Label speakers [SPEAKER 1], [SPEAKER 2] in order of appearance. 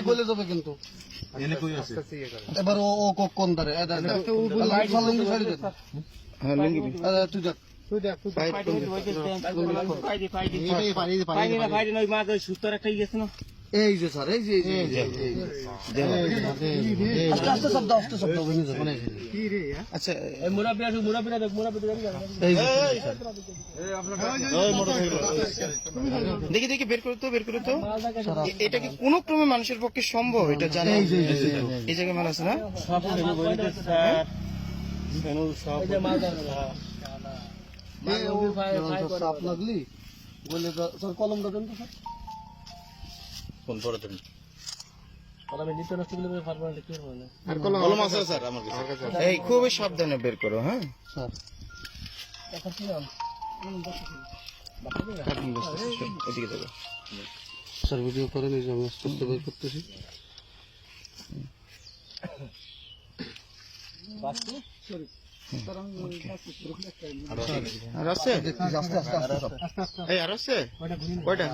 [SPEAKER 1] বলে যাবে কিন্তু এবার ও কোন ধারে তুই দেখ এই যে স্যার এই যে আস্তে শব্দ আচ্ছা
[SPEAKER 2] দেখি দেখি বের করো তো এটা কি কোনো ক্রমে মানুষের পক্ষে সম্ভব এটা জানা এই জায়গায় মাল আছে না
[SPEAKER 1] সাপ লাগলি বলে স্যার কলম দেবেন তো স্যার
[SPEAKER 3] ফোন করে দেন
[SPEAKER 2] এই খুবই সাবধানে বের করো হ্যাঁ
[SPEAKER 1] স্যার
[SPEAKER 2] এদিকে দেবো
[SPEAKER 1] স্যার ভিডিও করে নিয়ে আমি আস্তে বের করতেছি
[SPEAKER 2] আর আছে
[SPEAKER 1] আস্তে আস্তে
[SPEAKER 2] এই আর আছে কয়টা